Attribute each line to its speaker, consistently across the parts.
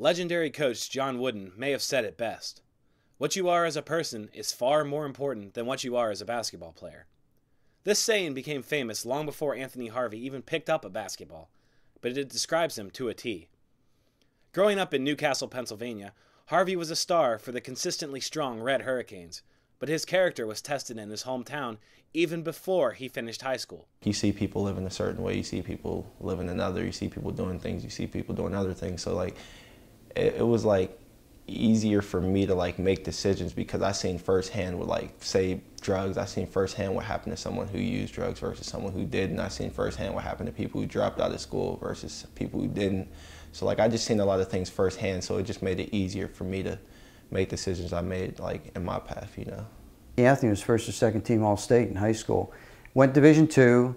Speaker 1: Legendary coach John Wooden may have said it best. What you are as a person is far more important than what you are as a basketball player. This saying became famous long before Anthony Harvey even picked up a basketball, but it describes him to a T. Growing up in Newcastle, Pennsylvania, Harvey was a star for the consistently strong Red Hurricanes, but his character was tested in his hometown even before he finished high school.
Speaker 2: You see people living a certain way, you see people living another, you see people doing things, you see people doing other things. So like, it was like easier for me to like make decisions because I seen firsthand with like, say drugs, I seen firsthand what happened to someone who used drugs versus someone who didn't. I seen firsthand what happened to people who dropped out of school versus people who didn't. So like I just seen a lot of things firsthand, so it just made it easier for me to make decisions I made like in my path, you know.
Speaker 3: Anthony was first or second team All-State in high school. Went Division II,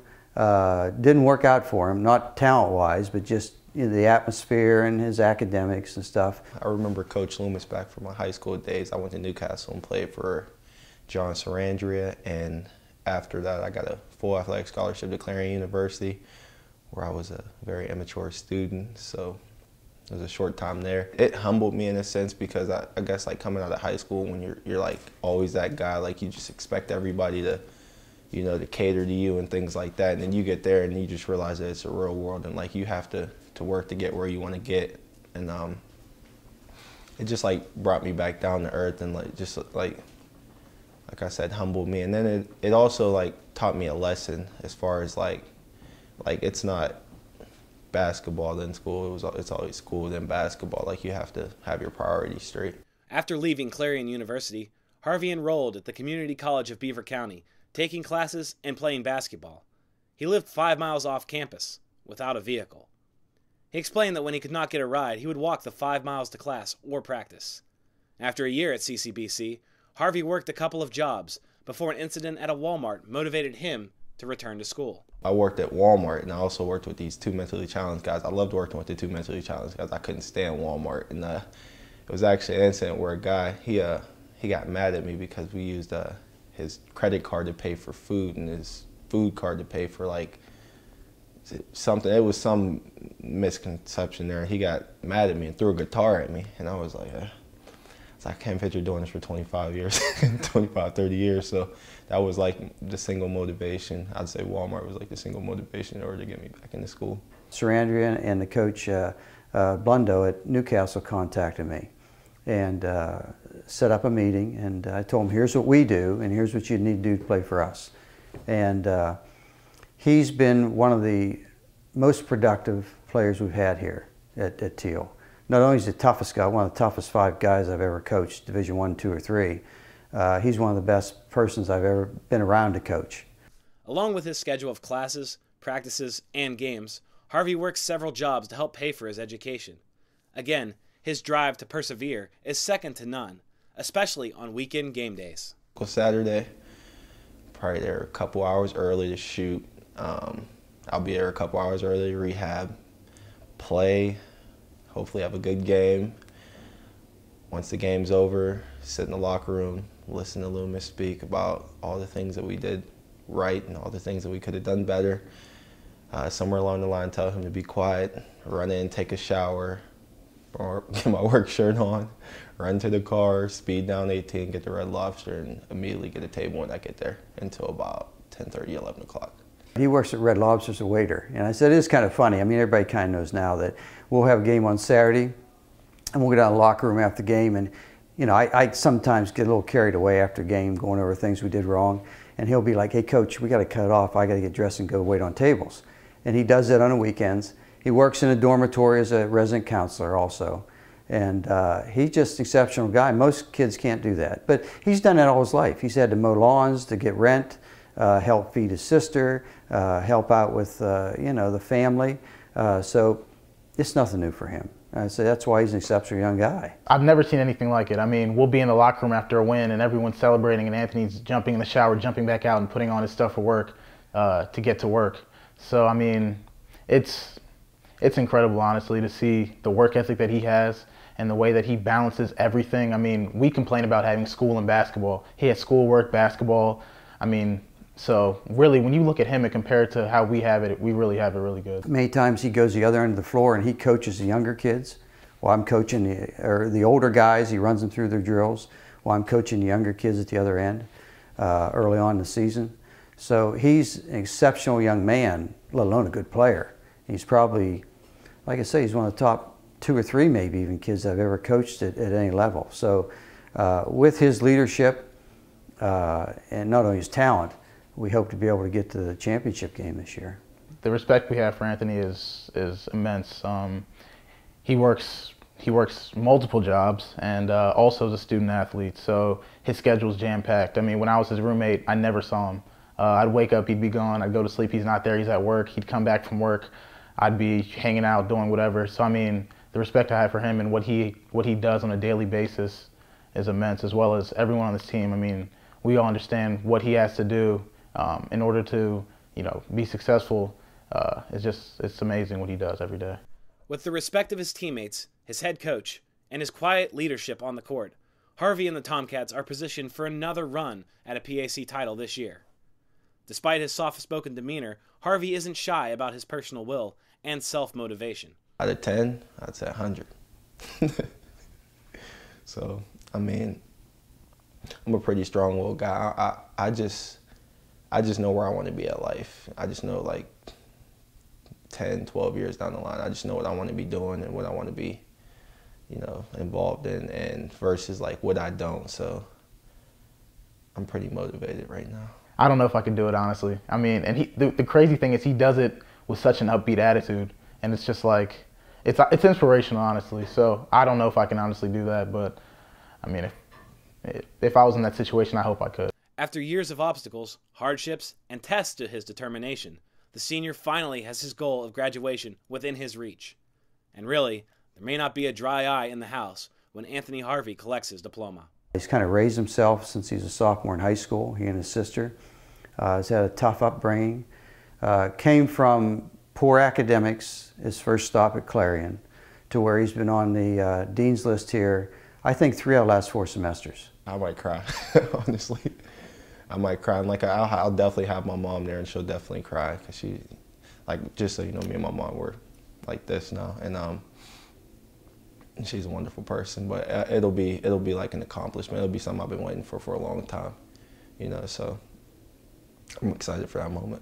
Speaker 3: didn't work out for him, not talent-wise, but just the atmosphere and his academics and stuff.
Speaker 2: I remember Coach Loomis back from my high school days. I went to Newcastle and played for John Sarandria, and after that I got a full athletic scholarship to Clarion University, where I was a very immature student, so it was a short time there. It humbled me in a sense because I guess like coming out of high school when you're like always that guy, like you just expect everybody to, you know, to cater to you and things like that, and then you get there and you just realize that it's a real world and like you have to work to get where you want to get, and it just like brought me back down to earth and like just like I said, humbled me. And then it also like taught me a lesson as far as like it's not basketball then school, it's always school then basketball. Like you have to have your priorities straight.
Speaker 1: After leaving Clarion University, Harvey enrolled at the Community College of Beaver County, taking classes and playing basketball. He lived 5 miles off campus, without a vehicle. He explained that when he could not get a ride, he would walk the 5 miles to class or practice. After a year at CCBC, Harvey worked a couple of jobs before an incident at a Walmart motivated him to return to school.
Speaker 2: I worked at Walmart, and I also worked with these two mentally challenged guys. I loved working with the two mentally challenged guys. I couldn't stand Walmart, and it was actually an incident where a guy, he got mad at me because we used his credit card to pay for food and his food card to pay for like something. It was some misconception there. He got mad at me and threw a guitar at me, and I was like, I can't picture doing this for 25 years, 25, 30 years. So that was like the single motivation. I'd say Walmart was like the single motivation in order to get me back into school.
Speaker 3: Sarandria and the coach Blundo at Newcastle contacted me and set up a meeting, and I told him, here's what we do and here's what you need to do to play for us. And he's been one of the most productive players we've had here at Teal. Not only is he the toughest guy, one of the toughest 5 guys I've ever coached, Division I, II, or III, he's one of the best persons I've ever been around to coach.
Speaker 1: Along with his schedule of classes, practices, and games, Harvey works several jobs to help pay for his education. Again, his drive to persevere is second to none, especially on weekend game days.
Speaker 2: Saturday, probably there a couple hours early to shoot. I'll be there a couple hours early to rehab, play, hopefully have a good game. Once the game's over, sit in the locker room, listen to Loomis speak about all the things that we did right and all the things that we could have done better. Somewhere along the line, tell him to be quiet, run in, take a shower, or get my work shirt on, run to the car, speed down 18, get the Red Lobster, and immediately get a table when I get there until about 10:30, 11 o'clock.
Speaker 3: He works at Red Lobster as a waiter, and I said it is kind of funny. I mean, everybody kind of knows now that we'll have a game on Saturday, and we'll go down to the locker room after the game, and you know, I sometimes get a little carried away after a game, going over things we did wrong, and he'll be like, "Hey, coach, we got to cut it off. I got to get dressed and go wait on tables," and he does that on the weekends. He works in a dormitory as a resident counselor also, and he's just an exceptional guy. Most kids can't do that, but he's done that all his life. He's had to mow lawns to get rent, help feed his sister, help out with you know, the family. So it's nothing new for him. So that's why he's an exceptional young guy.
Speaker 4: I've never seen anything like it. I mean, we'll be in the locker room after a win and everyone's celebrating and Anthony's jumping in the shower, jumping back out and putting on his stuff for work to get to work. So, I mean, it's incredible, honestly, to see the work ethic that he has and the way that he balances everything. I mean, we complain about having school and basketball. He has school, work, basketball. I mean, so really, when you look at him and compare it to how we have it, we really have it really good.
Speaker 3: Many times he goes the other end of the floor and he coaches the younger kids while I'm coaching the older guys. He runs them through their drills while I'm coaching the younger kids at the other end early on in the season. So he's an exceptional young man, let alone a good player. He's probably, like I say, he's one of the top 2 or 3 maybe even kids I've ever coached at any level. So with his leadership and not only his talent, we hope to be able to get to the championship game this year.
Speaker 4: The respect we have for Anthony is immense. He works multiple jobs and also is a student athlete, so his schedule's jam-packed. I mean, when I was his roommate, I never saw him. I'd wake up, he'd be gone. I'd go to sleep, he's not there, he's at work. He'd come back from work, I'd be hanging out, doing whatever. So I mean, the respect I have for him and what he does on a daily basis is immense, as well as everyone on this team. I mean, we all understand what he has to do in order to, be successful. It's amazing what he does every day.
Speaker 1: With the respect of his teammates, his head coach, and his quiet leadership on the court, Harvey and the Tomcats are positioned for another run at a PAC title this year. Despite his soft-spoken demeanor, Harvey isn't shy about his personal will and self-motivation.
Speaker 2: Out of 10, I'd say 100. So, I mean, I'm a pretty strong-willed guy. I just know where I want to be at life. I just know, like, 10, 12 years down the line, I just know what I want to be doing and what I want to be, involved in, and versus, like, what I don't. So I'm pretty motivated right now.
Speaker 4: I don't know if I could do it, honestly. I mean, and the crazy thing is he does it with such an upbeat attitude, and it's just like, it's inspirational, honestly. So I don't know if I can honestly do that, but I mean, if I was in that situation, I hope I could.
Speaker 1: After years of obstacles, hardships, and tests to his determination, the senior finally has his goal of graduation within his reach. And really, there may not be a dry eye in the house when Anthony Harvey collects his diploma.
Speaker 3: He's kind of raised himself since he's a sophomore in high school, he and his sister. He's had a tough upbringing. Came from poor academics, his first stop at Clarion, to where he's been on the Dean's List here, I think 3 out of the last 4 semesters.
Speaker 2: I might cry, honestly. I might cry. And like, I'll definitely have my mom there, and she'll definitely cry, because she, like, just so you know, me and my mom were like this now, and she's a wonderful person. But it'll be like an accomplishment. It'll be something I've been waiting for a long time, so I'm excited for that moment.